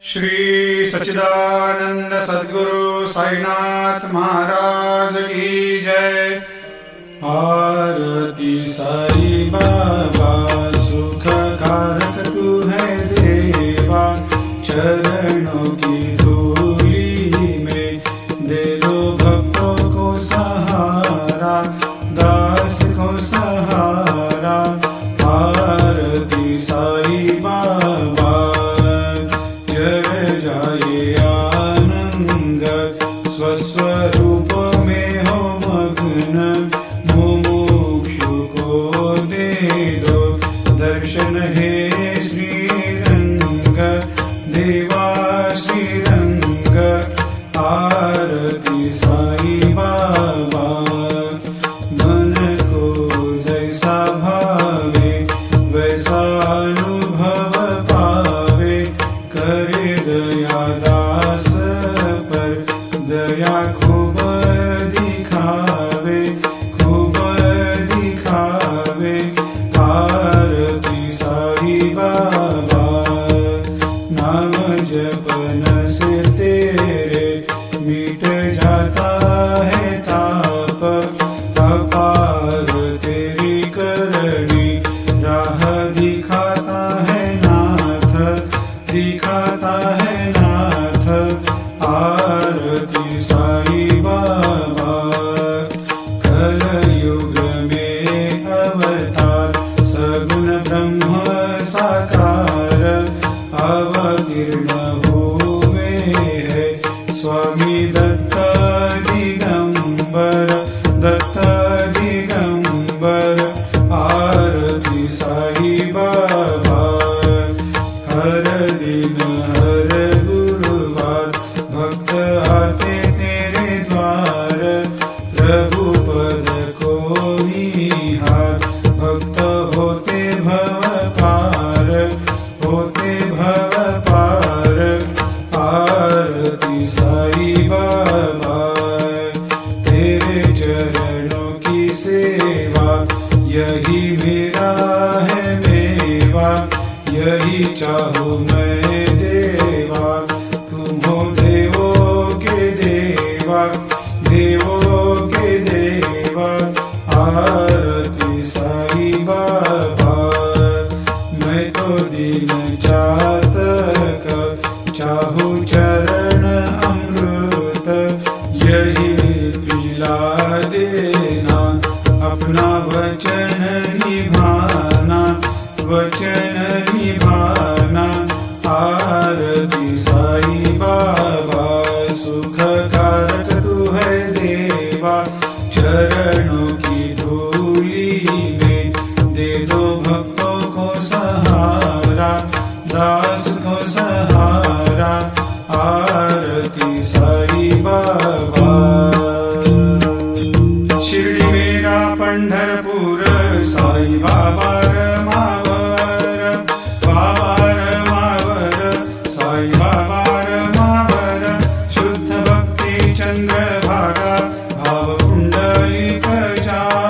श्री सच्चिदानंद सद्गुरु साईनाथ महाराज की जय। आरती साई बाबा सुख कारक तू है देवा, चरणों की धूली में दे दो भक्तों को सहारा, दास को सहारा। आरती साई बाबा जय जाए आनंद, स्वस्वरूप में हो मग्न, मुमुक्षु को दे दो दर्शन हे श्रीरंग, देवा श्रीरंग। आरती साई बाबा मन को जैसा भावे वैसा अनुभव पावे, करे दया दास पर दया खूब दिखावे, खूब दिखावे। आरती साई बाबा नाम जपन से तेरे मिट जाता है ताप, अपार तेरी करनी राह दिखाता है नाथ, दिखाता है नाथ। आरती साई बाबा कलयुग में अवतार, सगुण ब्रह्म साकार अवतीर्ण हुए है स्वामी दत्त दिगंबर, दत्त दिगंबर। आरती साई बाबा हर दिन हर गुरुवार भक्त आते तेरे द्वार, रघुपद को निहार भक्त होते भव पार, होते भव पार। आरती साई बाबा तेरे चरणों की सेवा, यही मेरा है मेवा, यही चाहूँ मैं देवा। तुम हो देवों के देवा, देवों के देवा। आरती साई बाबा मैं तो दीन चातक, चाहूँ चरण अमृत, यही पिला देना, अपना वचन निभाना, वचन निभाना। आरती साई बाबा सुख कारक तू है देवा, चरणों की धूली में दे दो भक्तों को सहारा, दास को सहारा। आरती साई बाबा।